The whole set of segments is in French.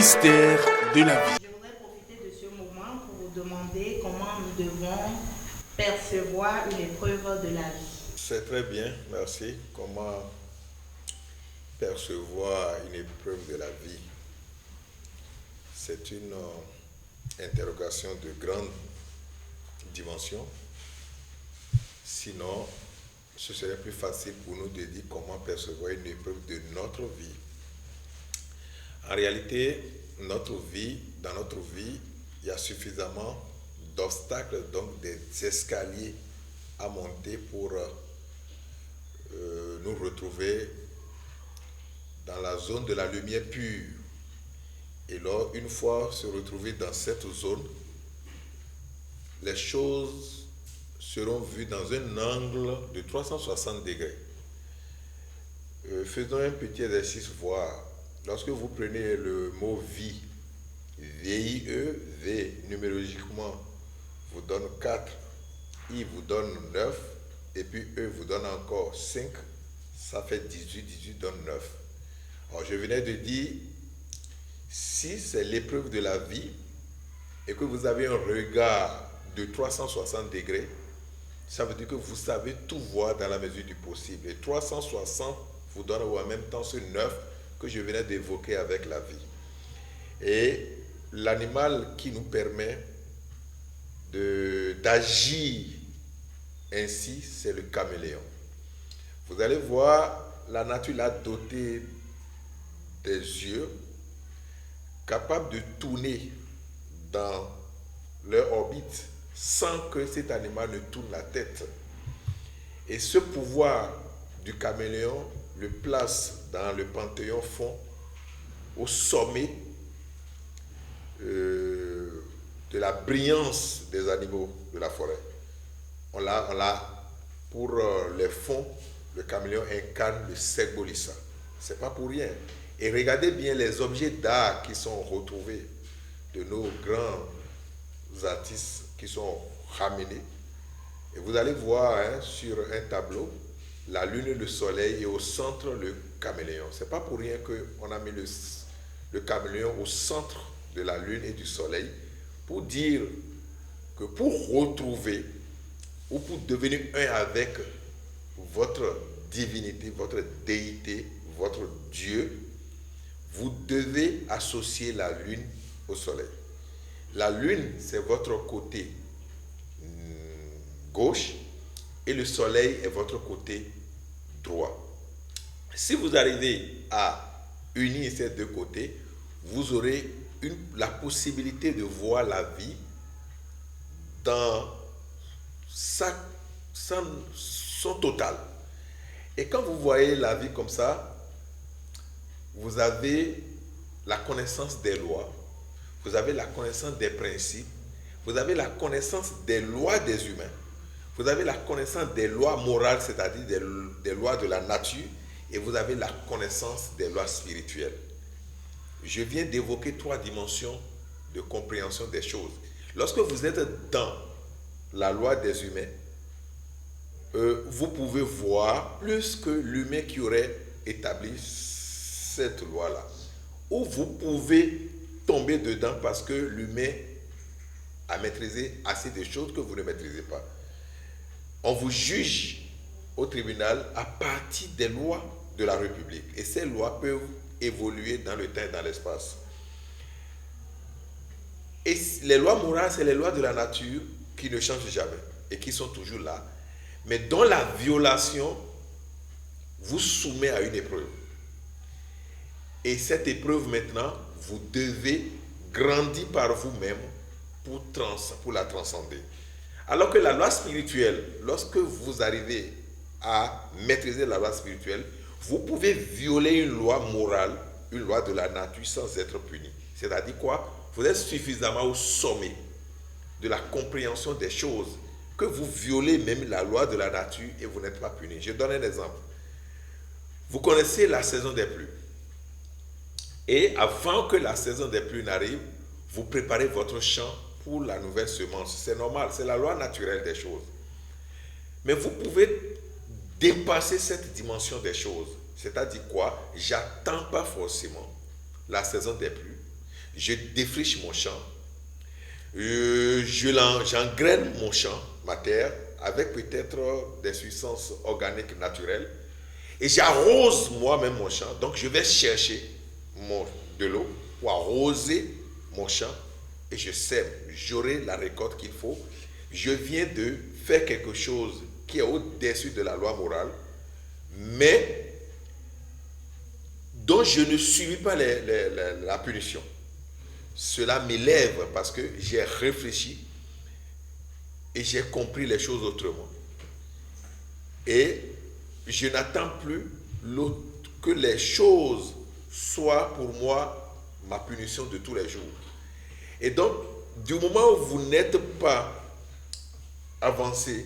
Mystère de la vie. Je voudrais profiter de ce moment pour vous demander comment nous devons percevoir une épreuve de la vie. C'est très bien, merci. Comment percevoir une épreuve de la vie? C'est une interrogation de grande dimension. Sinon, ce serait plus facile pour nous de dire comment percevoir une épreuve de notre vie. En réalité, dans notre vie, il y a suffisamment d'obstacles, donc des escaliers à monter pour nous retrouver dans la zone de la lumière pure. Et là, une fois se retrouver dans cette zone, les choses seront vues dans un angle de 360 degrés. Faisons un petit exercice, voir. Lorsque vous prenez le mot vie, V-I-E, V numérologiquement vous donne 4, I vous donne 9, et puis E vous donne encore 5, ça fait 18, 18 donne 9. Alors je venais de dire, si c'est l'épreuve de la vie, et que vous avez un regard de 360 degrés, ça veut dire que vous savez tout voir dans la mesure du possible. Et 360 vous donne en même temps ce 9 que je venais d'évoquer avec la vie. Et l'animal qui nous permet d'agir ainsi, c'est le caméléon. Vous allez voir, la nature l'a doté des yeux capables de tourner dans leur orbite sans que cet animal ne tourne la tête. Et ce pouvoir du caméléon le place dans le panthéon fond au sommet de la brillance des animaux de la forêt. On l'a pour les fonds, le caméléon incarne le Segbolissa. C'est pas pour rien. Et regardez bien les objets d'art qui sont retrouvés de nos grands artistes qui sont ramenés. Et vous allez voir sur un tableau la lune et le soleil et au centre le caméléon. C'est pas pour rien qu'on a mis le caméléon au centre de la lune et du soleil pour dire que pour retrouver ou pour devenir un avec votre divinité, votre déité, votre Dieu, vous devez associer la lune au soleil. La lune, c'est votre côté gauche et le soleil est votre côté droit. Si vous arrivez à unir ces deux côtés, vous aurez la possibilité de voir la vie dans son total. Et quand vous voyez la vie comme ça, vous avez la connaissance des lois, vous avez la connaissance des principes, vous avez la connaissance des lois des humains, vous avez la connaissance des lois morales, c'est-à-dire des lois de la nature, et vous avez la connaissance des lois spirituelles. Je viens d'évoquer 3 dimensions de compréhension des choses. Lorsque vous êtes dans la loi des humains, vous pouvez voir plus que l'humain qui aurait établi cette loi-là. Ou vous pouvez tomber dedans parce que l'humain a maîtrisé assez de choses que vous ne maîtrisez pas. On vous juge au tribunal à partir des lois de la République. Et ces lois peuvent évoluer dans le temps et dans l'espace. Et les lois morales, c'est les lois de la nature qui ne changent jamais et qui sont toujours là, mais dont la violation vous soumet à une épreuve. Et cette épreuve maintenant, vous devez grandir par vous-même pour la transcender. Alors que la loi spirituelle, lorsque vous arrivez à maîtriser la loi spirituelle, vous pouvez violer une loi morale, une loi de la nature sans être puni. C'est-à-dire quoi? Vous êtes suffisamment au sommet de la compréhension des choses que vous violez même la loi de la nature et vous n'êtes pas puni. Je donne un exemple. Vous connaissez la saison des pluies. Et avant que la saison des pluies n'arrive, vous préparez votre champ pour la nouvelle semence. C'est normal, c'est la loi naturelle des choses. Mais vous pouvez dépasser cette dimension des choses. C'est-à-dire quoi? J'attends pas forcément la saison des pluies. je défriche mon champ, j'engraine mon champ, ma terre, avec peut-être des substances organiques naturelles, et j'arrose moi-même mon champ. Donc je vais chercher de l'eau pour arroser mon champ, et je sème. J'aurai la récolte qu'il faut. Je viens de faire quelque chose qui est au-dessus de la loi morale, mais dont je ne subis pas la punition. Cela m'élève parce que j'ai réfléchi et j'ai compris les choses autrement. Et je n'attends plus que les choses soient pour moi ma punition de tous les jours. Et donc, du moment où vous n'êtes pas avancé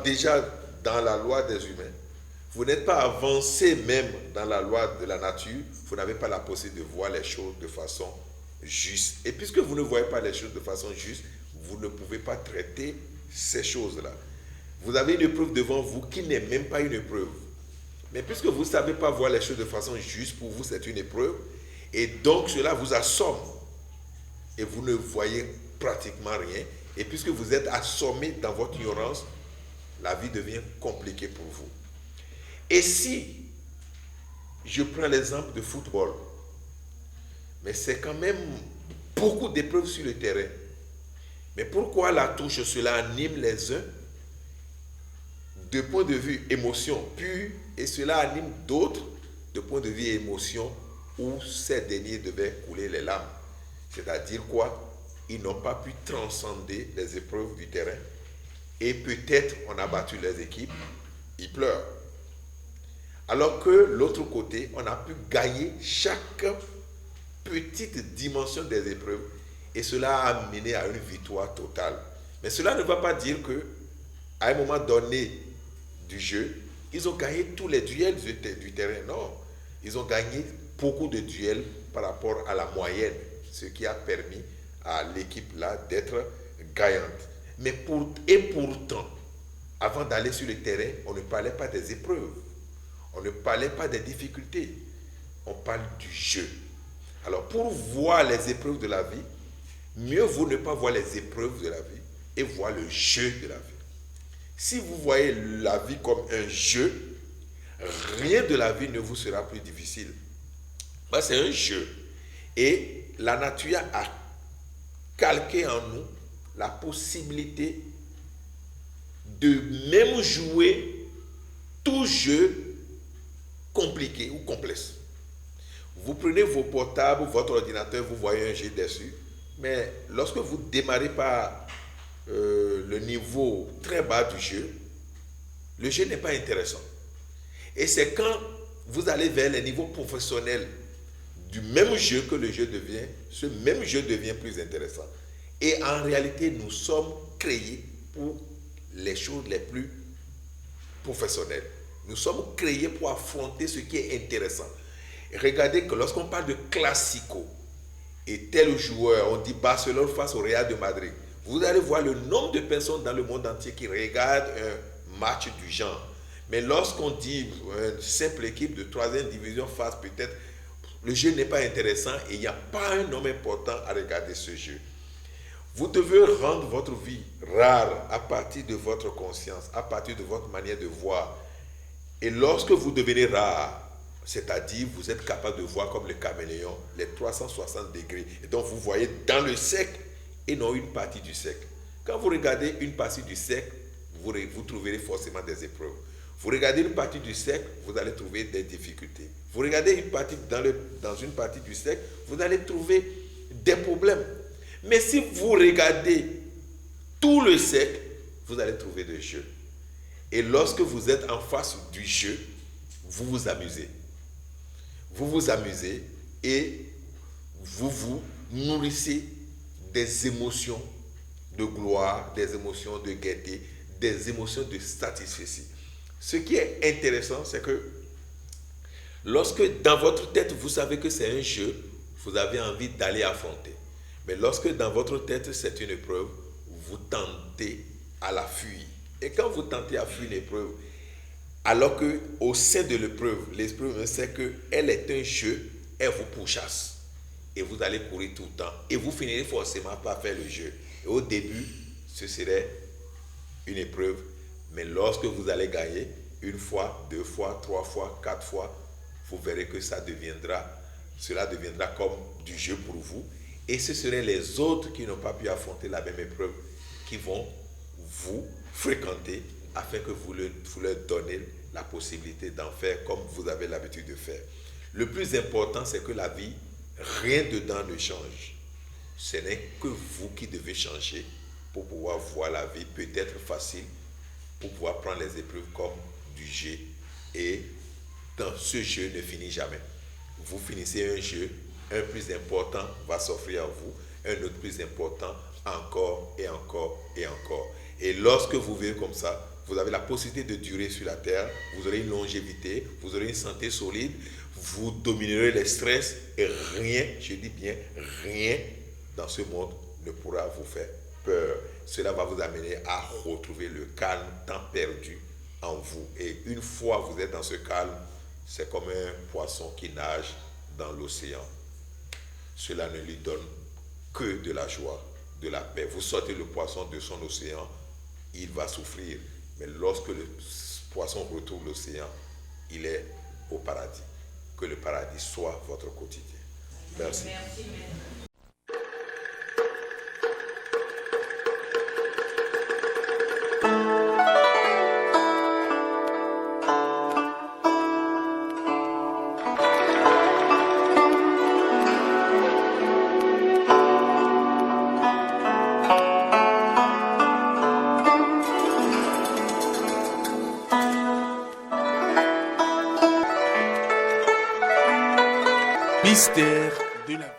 déjà dans la loi des humains, vous n'êtes pas avancé même dans la loi de la nature, vous n'avez pas la possibilité de voir les choses de façon juste. Et puisque vous ne voyez pas les choses de façon juste, vous ne pouvez pas traiter ces choses-là. Vous avez une épreuve devant vous qui n'est même pas une épreuve. Mais puisque vous ne savez pas voir les choses de façon juste, pour vous c'est une épreuve, et donc cela vous assomme. Et vous ne voyez pratiquement rien. Et puisque vous êtes assommé dans votre ignorance, la vie devient compliquée pour vous. Et si je prends l'exemple de football, mais c'est quand même beaucoup d'épreuves sur le terrain. Mais pourquoi la touche, cela anime les uns de point de vue émotion pure, et cela anime d'autres de point de vue émotion où ces derniers devaient couler les larmes. C'est-à-dire quoi? Ils n'ont pas pu transcender les épreuves du terrain, et peut-être on a battu les équipes, ils pleurent. Alors que l'autre côté, on a pu gagner chaque petite dimension des épreuves, et cela a amené à une victoire totale. Mais cela ne va pas dire qu'à un moment donné du jeu, ils ont gagné tous les duels du terrain. Non, ils ont gagné beaucoup de duels par rapport à la moyenne, ce qui a permis à l'équipe-là d'être gagnante. Mais pourtant, avant d'aller sur le terrain, on ne parlait pas des épreuves. On ne parlait pas des difficultés. On parle du jeu. Alors, pour voir les épreuves de la vie, mieux vaut ne pas voir les épreuves de la vie et voir le jeu de la vie. Si vous voyez la vie comme un jeu, rien de la vie ne vous sera plus difficile. C'est un jeu. Et la nature a calqué en nous la possibilité de même jouer tout jeu compliqué ou complexe. Vous prenez vos portables, votre ordinateur, vous voyez un jeu dessus, mais lorsque vous démarrez par le niveau très bas du jeu, le jeu n'est pas intéressant. Et c'est quand vous allez vers les niveaux professionnels du même jeu que le jeu devient, ce même jeu devient plus intéressant. Et en réalité, nous sommes créés pour les choses les plus professionnelles. Nous sommes créés pour affronter ce qui est intéressant. Et regardez que lorsqu'on parle de classico, et tel joueur, on dit Barcelone face au Real de Madrid, vous allez voir le nombre de personnes dans le monde entier qui regardent un match du genre. Mais lorsqu'on dit une simple équipe de 3e division face peut-être, le jeu n'est pas intéressant et il n'y a pas un homme important à regarder ce jeu. Vous devez rendre votre vie rare à partir de votre conscience, à partir de votre manière de voir. Et lorsque vous devenez rare, c'est-à-dire vous êtes capable de voir comme le caméléon, les 360 degrés. Et donc vous voyez dans le cercle et non une partie du cercle. Quand vous regardez une partie du cercle, vous trouverez forcément des épreuves. Vous regardez une partie du cercle, vous allez trouver des difficultés. Vous regardez une partie dans une partie du cercle, vous allez trouver des problèmes. Mais si vous regardez tout le cercle, vous allez trouver des jeux. Et lorsque vous êtes en face du jeu, vous vous amusez. Vous vous amusez et vous vous nourrissez des émotions de gloire, des émotions de gaieté, des émotions de satisfaction. Ce qui est intéressant, c'est que lorsque dans votre tête, vous savez que c'est un jeu, vous avez envie d'aller affronter. Mais lorsque dans votre tête, c'est une épreuve, vous tentez à la fuir. Et quand vous tentez à fuir l'épreuve, alors qu'au sein de l'épreuve, l'épreuve sait qu'elle est un jeu, elle vous pourchasse. et vous allez courir tout le temps. Et vous finirez forcément par faire le jeu. Et au début, ce serait une épreuve. Mais lorsque vous allez gagner, une fois, deux fois, trois fois, quatre fois, vous verrez que cela deviendra comme du jeu pour vous. Et ce seraient les autres qui n'ont pas pu affronter la même épreuve qui vont vous fréquenter afin que vous leur donnez la possibilité d'en faire comme vous avez l'habitude de faire. Le plus important, c'est que la vie, rien dedans ne change. Ce n'est que vous qui devez changer pour pouvoir voir la vie peut-être facile, pour pouvoir prendre les épreuves comme du jeu. Et dans ce jeu ne finit jamais. Vous finissez un jeu, un plus important va s'offrir à vous, un autre plus important, encore et encore et encore. Et lorsque vous vivez comme ça, vous avez la possibilité de durer sur la terre, vous aurez une longévité, vous aurez une santé solide, vous dominerez les stress et rien, je dis bien rien dans ce monde ne pourra vous faire peur. Cela va vous amener à retrouver le calme tant perdu en vous. Et une fois vous êtes dans ce calme, c'est comme un poisson qui nage dans l'océan. Cela ne lui donne que de la joie, de la paix. Vous sortez le poisson de son océan, il va souffrir. Mais lorsque le poisson retrouve l'océan, il est au paradis. Que le paradis soit votre quotidien. Merci. Merci, maître. Mystère de la vie.